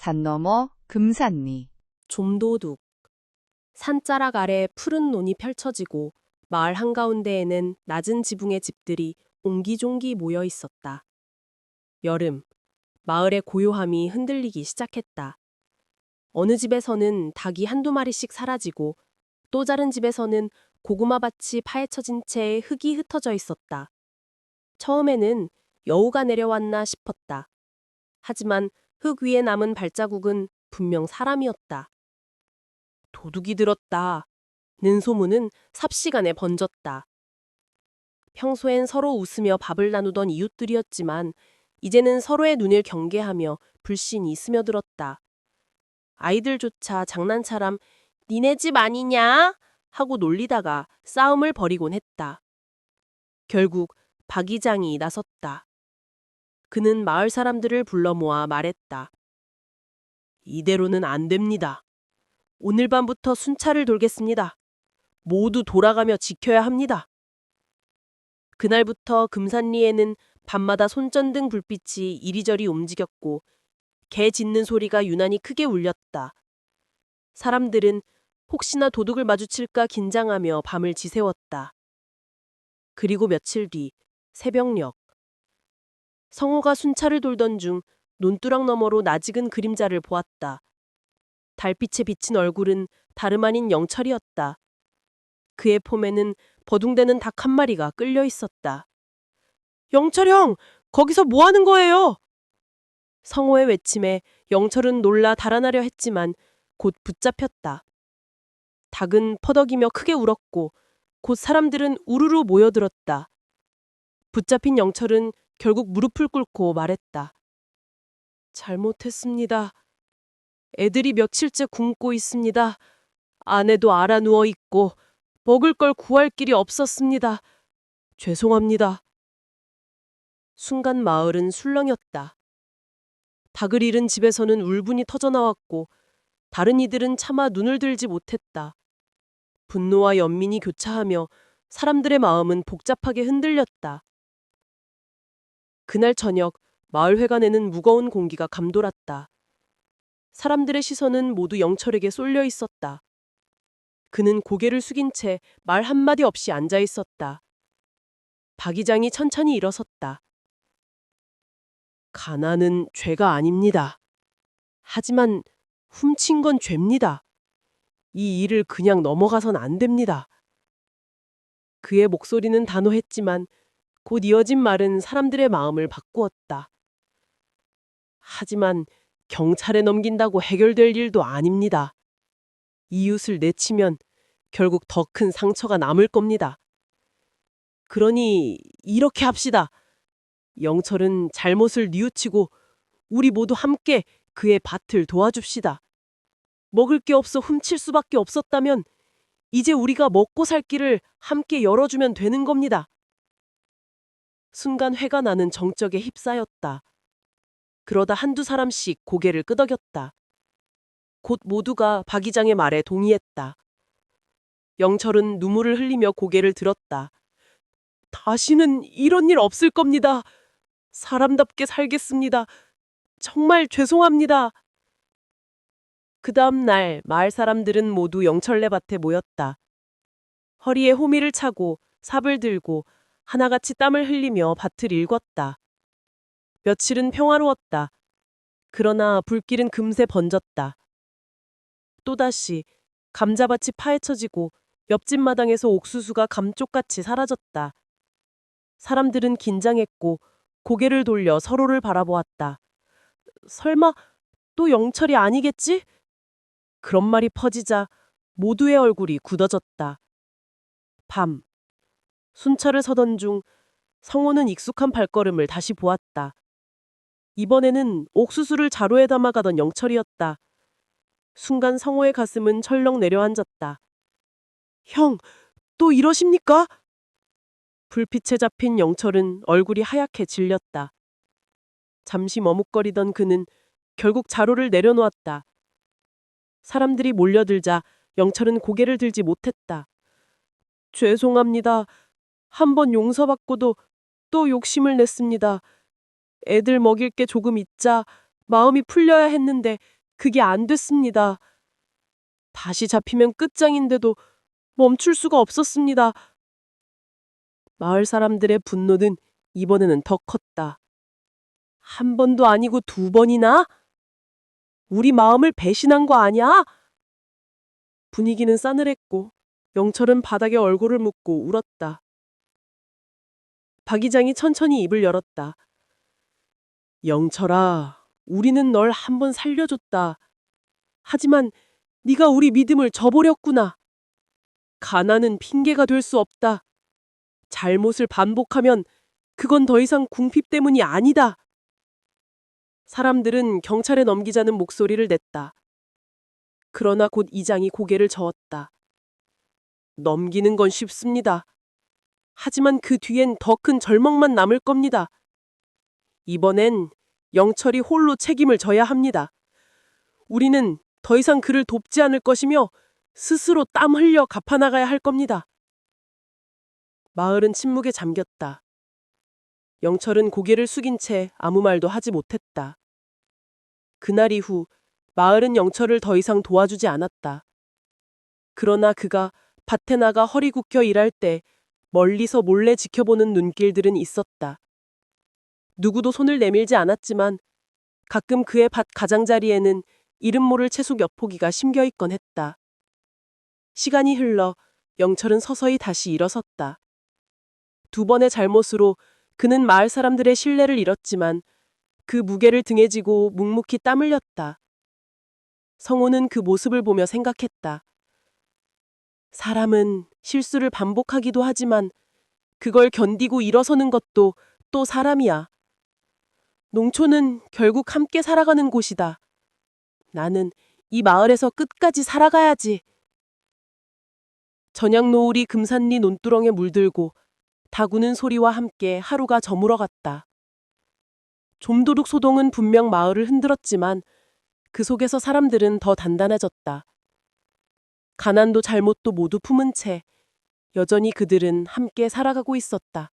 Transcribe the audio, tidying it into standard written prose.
산 너머 금산리. 좀도둑. 산자락 아래 푸른 논이 펼쳐지고 마을 한가운데에는 낮은 지붕의 집들이 옹기종기 모여 있었다. 여름, 마을의 고요함이 흔들리기 시작했다. 어느 집에서는 닭이 한두 마리씩 사라지고 또 다른 집에서는 고구마밭이 파헤쳐진 채 흙이 흩어져 있었다. 처음에는 여우가 내려왔나 싶었다. 하지만 흙 위에 남은 발자국은 분명 사람이었다. 도둑이 들었다. 는 소문은 삽시간에 번졌다. 평소엔 서로 웃으며 밥을 나누던 이웃들이었지만 이제는 서로의 눈을 경계하며 불신이 스며들었다. 아이들조차 장난처럼 니네 집 아니냐? 하고 놀리다가 싸움을 벌이곤 했다. 결국 박 이장이 나섰다. 그는 마을 사람들을 불러 모아 말했다. 이대로는 안 됩니다. 오늘 밤부터 순찰을 돌겠습니다. 모두 돌아가며 지켜야 합니다. 그날부터 금산리에는 밤마다 손전등 불빛이 이리저리 움직였고 개 짖는 소리가 유난히 크게 울렸다. 사람들은 혹시나 도둑을 마주칠까 긴장하며 밤을 지새웠다. 그리고 며칠 뒤 새벽녘 성호가 순찰을 돌던 중 논두렁 너머로 낯익은 그림자를 보았다. 달빛에 비친 얼굴은 다름 아닌 영철이었다. 그의 폼에는 버둥대는 닭 한 마리가 끌려 있었다. 영철 형! 거기서 뭐 하는 거예요? 성호의 외침에 영철은 놀라 달아나려 했지만 곧 붙잡혔다. 닭은 퍼덕이며 크게 울었고 곧 사람들은 우르르 모여들었다. 붙잡힌 영철은 결국 무릎을 꿇고 말했다. 잘못했습니다. 애들이 며칠째 굶고 있습니다. 아내도 알아 누워 있고 먹을 걸 구할 길이 없었습니다. 죄송합니다. 순간 마을은 술렁였다. 닭을 잃은 집에서는 울분이 터져나왔고 다른 이들은 차마 눈을 들지 못했다. 분노와 연민이 교차하며 사람들의 마음은 복잡하게 흔들렸다. 그날 저녁 마을 회관에는 무거운 공기가 감돌았다. 사람들의 시선은 모두 영철에게 쏠려 있었다. 그는 고개를 숙인 채 말 한마디 없이 앉아 있었다. 박 이장이 천천히 일어섰다. 가난은 죄가 아닙니다. 하지만 훔친 건 죄입니다. 이 일을 그냥 넘어가선 안 됩니다. 그의 목소리는 단호했지만 곧 이어진 말은 사람들의 마음을 바꾸었다. 하지만 경찰에 넘긴다고 해결될 일도 아닙니다. 이웃을 내치면 결국 더 큰 상처가 남을 겁니다. 그러니 이렇게 합시다. 영철은 잘못을 뉘우치고 우리 모두 함께 그의 밭을 도와줍시다. 먹을 게 없어 훔칠 수밖에 없었다면 이제 우리가 먹고 살 길을 함께 열어주면 되는 겁니다. 순간 회가 나는 정적에 휩싸였다. 그러다 한두 사람씩 고개를 끄덕였다. 곧 모두가 박 이장의 말에 동의했다. 영철은 눈물을 흘리며 고개를 들었다. 다시는 이런 일 없을 겁니다. 사람답게 살겠습니다. 정말 죄송합니다. 그 다음 날 마을 사람들은 모두 영철네 밭에 모였다. 허리에 호미를 차고 삽을 들고 하나같이 땀을 흘리며 밭을 일궜다. 며칠은 평화로웠다. 그러나 불길은 금세 번졌다. 또다시 감자밭이 파헤쳐지고 옆집 마당에서 옥수수가 감쪽같이 사라졌다. 사람들은 긴장했고 고개를 돌려 서로를 바라보았다. 설마 또 영철이 아니겠지? 그런 말이 퍼지자 모두의 얼굴이 굳어졌다. 밤. 순찰을 서던 중 성호는 익숙한 발걸음을 다시 보았다. 이번에는 옥수수를 자루에 담아가던 영철이었다. 순간 성호의 가슴은 철렁 내려앉았다. 형, 또 이러십니까? 불빛에 잡힌 영철은 얼굴이 하얗게 질렸다. 잠시 머뭇거리던 그는 결국 자루를 내려놓았다. 사람들이 몰려들자 영철은 고개를 들지 못했다. 죄송합니다. 한번 용서받고도 또 욕심을 냈습니다. 애들 먹일 게 조금 있자 마음이 풀려야 했는데 그게 안 됐습니다. 다시 잡히면 끝장인데도 멈출 수가 없었습니다. 마을 사람들의 분노는 이번에는 더 컸다. 한 번도 아니고 두 번이나? 우리 마음을 배신한 거 아니야? 분위기는 싸늘했고 영철은 바닥에 얼굴을 묻고 울었다. 박 이장이 천천히 입을 열었다. 영철아, 우리는 널 한 번 살려줬다. 하지만 네가 우리 믿음을 저버렸구나. 가난은 핑계가 될 수 없다. 잘못을 반복하면 그건 더 이상 궁핍 때문이 아니다. 사람들은 경찰에 넘기자는 목소리를 냈다. 그러나 곧 이장이 고개를 저었다. 넘기는 건 쉽습니다. 하지만 그 뒤엔 더 큰 절망만 남을 겁니다. 이번엔 영철이 홀로 책임을 져야 합니다. 우리는 더 이상 그를 돕지 않을 것이며 스스로 땀 흘려 갚아나가야 할 겁니다. 마을은 침묵에 잠겼다. 영철은 고개를 숙인 채 아무 말도 하지 못했다. 그날 이후 마을은 영철을 더 이상 도와주지 않았다. 그러나 그가 밭에 나가 허리 굽혀 일할 때 멀리서 몰래 지켜보는 눈길들은 있었다. 누구도 손을 내밀지 않았지만 가끔 그의 밭 가장자리에는 이름 모를 채소 몇 포기가 심겨 있곤 했다. 시간이 흘러 영철은 서서히 다시 일어섰다. 두 번의 잘못으로 그는 마을 사람들의 신뢰를 잃었지만 그 무게를 등에 지고 묵묵히 땀 흘렸다. 성호는 그 모습을 보며 생각했다. 사람은 실수를 반복하기도 하지만 그걸 견디고 일어서는 것도 또 사람이야. 농촌은 결국 함께 살아가는 곳이다. 나는 이 마을에서 끝까지 살아가야지. 저녁 노을이 금산리 논두렁에 물들고 다구는 소리와 함께 하루가 저물어갔다. 좀도둑 소동은 분명 마을을 흔들었지만 그 속에서 사람들은 더 단단해졌다. 가난도 잘못도 모두 품은 채 여전히 그들은 함께 살아가고 있었다.